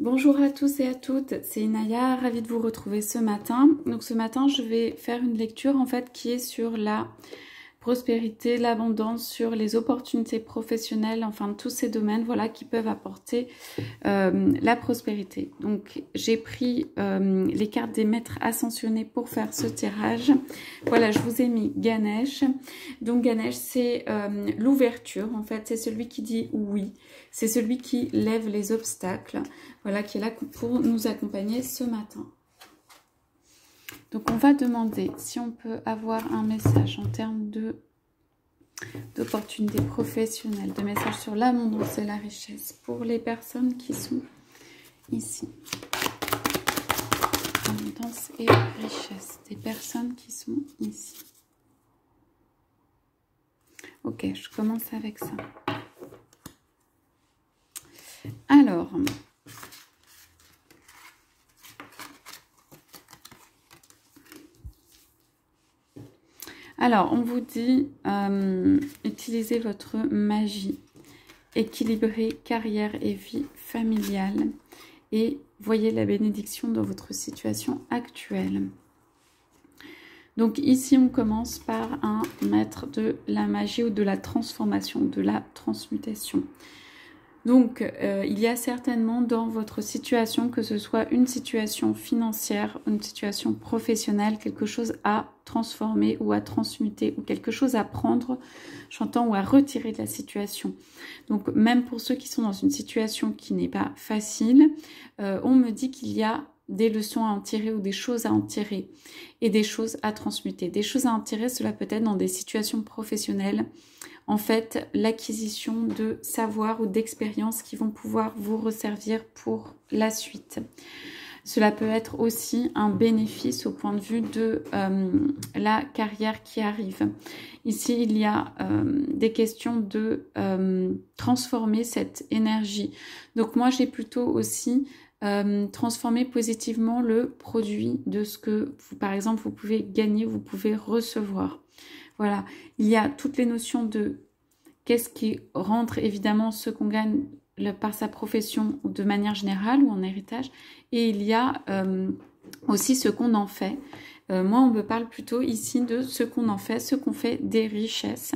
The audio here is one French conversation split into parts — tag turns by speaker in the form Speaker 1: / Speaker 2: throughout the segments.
Speaker 1: Bonjour à tous et à toutes, c'est Inaya, ravie de vous retrouver ce matin. Donc ce matin, je vais faire une lecture en fait qui est sur la prospérité, l'abondance, sur les opportunités professionnelles, enfin tous ces domaines voilà qui peuvent apporter la prospérité. Donc j'ai pris les cartes des maîtres ascensionnés pour faire ce tirage. Voilà, je vous ai mis Ganesh. Donc Ganesh, c'est l'ouverture en fait, c'est celui qui dit oui, c'est celui qui lève les obstacles, voilà, qui est là pour nous accompagner ce matin. Donc on va demander si on peut avoir un message en termes d'opportunités professionnelles, de messages sur l'abondance et la richesse pour les personnes qui sont ici. Abondance et richesse des personnes qui sont ici. Ok, je commence avec ça. Alors, on vous dit, utilisez votre magie, équilibrez carrière et vie familiale et voyez la bénédiction dans votre situation actuelle. Donc ici, on commence par un maître de la magie ou de la transformation, de la transmutation. Donc, il y a certainement dans votre situation, que ce soit une situation financière, une situation professionnelle, quelque chose à transformer ou à transmuter, ou quelque chose à prendre, j'entends, ou à retirer de la situation. Donc, même pour ceux qui sont dans une situation qui n'est pas facile, on me dit qu'il y a des leçons à en tirer ou des choses à en tirer et des choses à transmuter. Des choses à en tirer, cela peut être dans des situations professionnelles, en fait, l'acquisition de savoir ou d'expériences qui vont pouvoir vous resservir pour la suite. Cela peut être aussi un bénéfice au point de vue de la carrière qui arrive. Ici, il y a des questions de transformer cette énergie. Donc moi, j'ai plutôt aussi transformer positivement le produit de ce que, par exemple, vous pouvez gagner, vous pouvez recevoir. Voilà, il y a toutes les notions de qu'est-ce qui rentre évidemment ce qu'on gagne par sa profession ou de manière générale ou en héritage. Et il y a aussi ce qu'on en fait. Moi, on me parle plutôt ici de ce qu'on en fait, ce qu'on fait des richesses.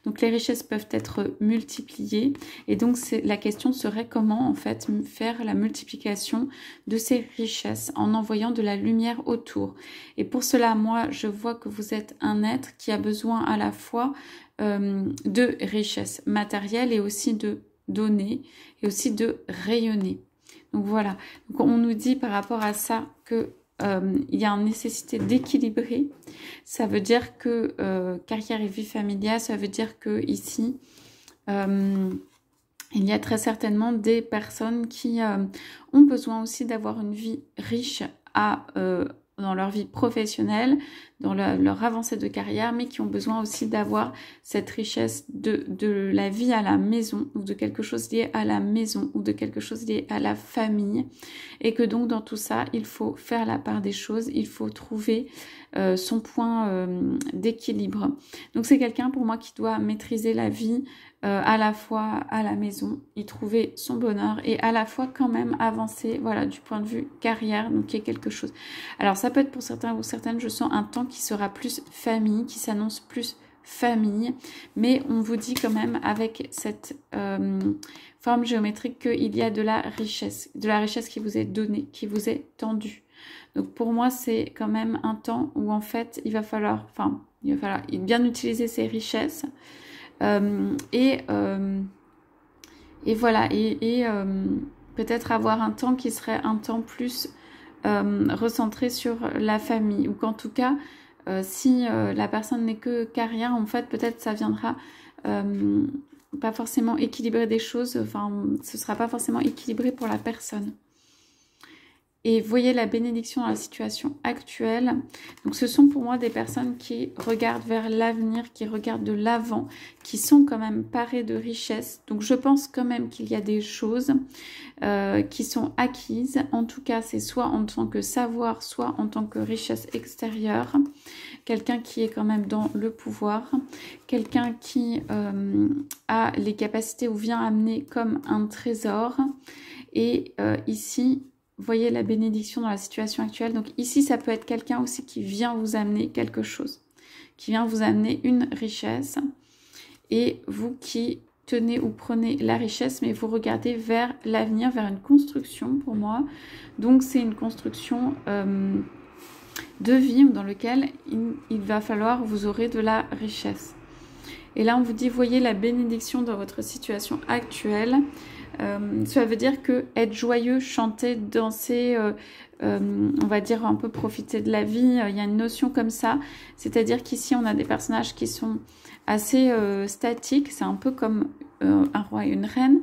Speaker 1: Donc, les richesses peuvent être multipliées. Et donc, la question serait comment, en fait, faire la multiplication de ces richesses en envoyant de la lumière autour. Et pour cela, moi, je vois que vous êtes un être qui a besoin à la fois de richesses matérielles et aussi de donner et aussi de rayonner. Donc, voilà. Donc, on nous dit par rapport à ça que il y a une nécessité d'équilibrer. Ça veut dire que carrière et vie familiale, ça veut dire que ici, il y a très certainement des personnes qui ont besoin aussi d'avoir une vie riche dans leur vie professionnelle, dans leur avancée de carrière, mais qui ont besoin aussi d'avoir cette richesse de la vie à la maison, ou de quelque chose lié à la maison, ou de quelque chose lié à la famille, et que donc dans tout ça, il faut faire la part des choses, il faut trouver son point d'équilibre. Donc c'est quelqu'un pour moi qui doit maîtriser la vie à la fois à la maison, y trouver son bonheur et à la fois quand même avancer, voilà, du point de vue carrière, donc il y a quelque chose. Alors ça peut être pour certains ou certaines, je sens un temps qui sera plus famille, qui s'annonce plus famille, mais on vous dit quand même avec cette forme géométrique qu'il y a de la richesse qui vous est donnée, qui vous est tendue. Donc pour moi, c'est quand même un temps où en fait, il va falloir bien utiliser ces richesses et voilà, et peut-être avoir un temps qui serait un temps plus recentré sur la famille, ou qu'en tout cas, si la personne n'est que carrière, en fait, peut-être ça viendra pas forcément équilibrer des choses, enfin, ce sera pas forcément équilibré pour la personne. Et voyez la bénédiction dans la situation actuelle. Donc ce sont pour moi des personnes qui regardent vers l'avenir, qui regardent de l'avant, qui sont quand même parées de richesses. Donc je pense quand même qu'il y a des choses qui sont acquises. En tout cas, c'est soit en tant que savoir, soit en tant que richesse extérieure. Quelqu'un qui est quand même dans le pouvoir. Quelqu'un qui a les capacités ou vient amener comme un trésor. Et ici, voyez la bénédiction dans la situation actuelle. Donc ici, ça peut être quelqu'un aussi qui vient vous amener quelque chose, qui vient vous amener une richesse. Et vous qui tenez ou prenez la richesse, mais vous regardez vers l'avenir, vers une construction pour moi. Donc c'est une construction de vie dans laquelle il va falloir, vous aurez de la richesse. Et là on vous dit, voyez la bénédiction dans votre situation actuelle. Ça veut dire que être joyeux, chanter, danser, on va dire un peu profiter de la vie, il y a une notion comme ça. C'est-à-dire qu'ici on a des personnages qui sont assez statiques, c'est un peu comme un roi et une reine,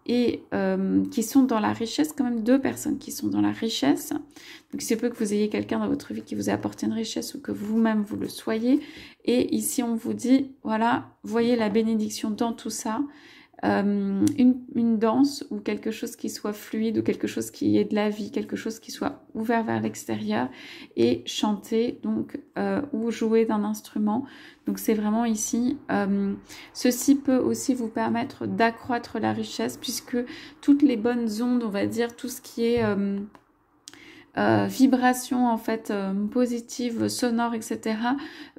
Speaker 1: et qui sont dans la richesse, quand même deux personnes qui sont dans la richesse. Donc il se peut que vous ayez quelqu'un dans votre vie qui vous a apporté une richesse ou que vous-même vous le soyez. Et ici on vous dit, voilà, voyez la bénédiction dans tout ça. Une danse ou quelque chose qui soit fluide ou quelque chose qui ait de la vie, quelque chose qui soit ouvert vers l'extérieur, et chanter donc ou jouer d'un instrument. Donc c'est vraiment ici, ceci peut aussi vous permettre d'accroître la richesse, puisque toutes les bonnes ondes, on va dire tout ce qui est vibration en fait positive, sonore, etc.,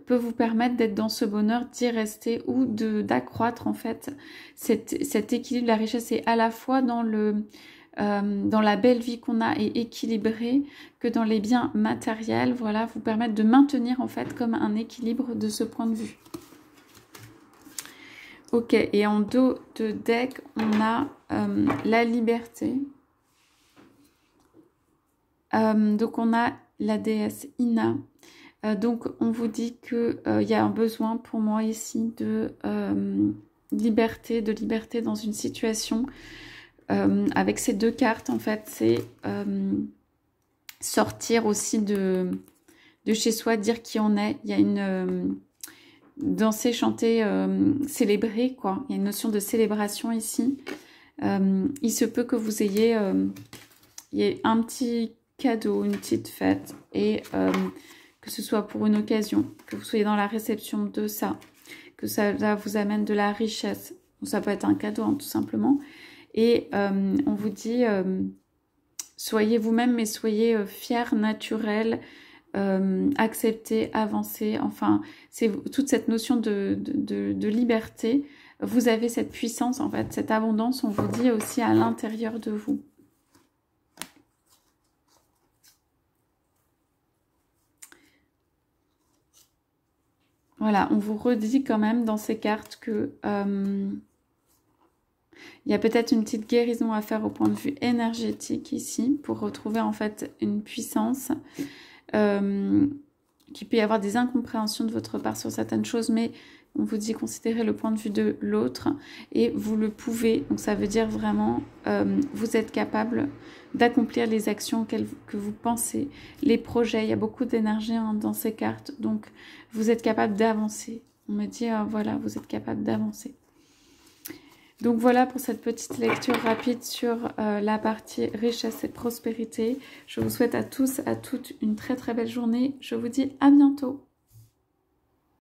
Speaker 1: peut vous permettre d'être dans ce bonheur, d'y rester ou d'accroître en fait cet équilibre. La richesse est à la fois dans la belle vie qu'on a et équilibrée, que dans les biens matériels, voilà, vous permettre de maintenir en fait comme un équilibre de ce point de vue. Ok, et en dos de deck, on a la liberté. Donc on a la déesse Ina. Donc on vous dit qu'il y a un besoin pour moi ici de liberté dans une situation. Avec ces deux cartes, en fait, c'est sortir aussi de chez soi, dire qui on est. Il y a une danser, chanter, célébrer, quoi. Il y a une notion de célébration ici. Il se peut que vous ayez un petit cadeau, une petite fête, et que ce soit pour une occasion, que vous soyez dans la réception de ça, que ça vous amène de la richesse. Donc, ça peut être un cadeau, hein, tout simplement. Et on vous dit, soyez vous-même, mais soyez fiers, naturels, acceptez, avancez. Enfin, c'est toute cette notion de liberté. Vous avez cette puissance, en fait, cette abondance, on vous dit aussi à l'intérieur de vous. Voilà, on vous redit quand même dans ces cartes que il y a peut-être une petite guérison à faire au point de vue énergétique ici pour retrouver en fait une puissance. Qu'il peut y avoir des incompréhensions de votre part sur certaines choses, mais on vous dit considérez le point de vue de l'autre et vous le pouvez. Donc ça veut dire vraiment vous êtes capable d'accomplir les actions que vous pensez, les projets. Il y a beaucoup d'énergie hein, dans ces cartes, donc vous êtes capable d'avancer. On me dit voilà, vous êtes capable d'avancer. Donc voilà pour cette petite lecture rapide sur la partie richesse et prospérité. Je vous souhaite à tous, à toutes une très très belle journée. Je vous dis à bientôt.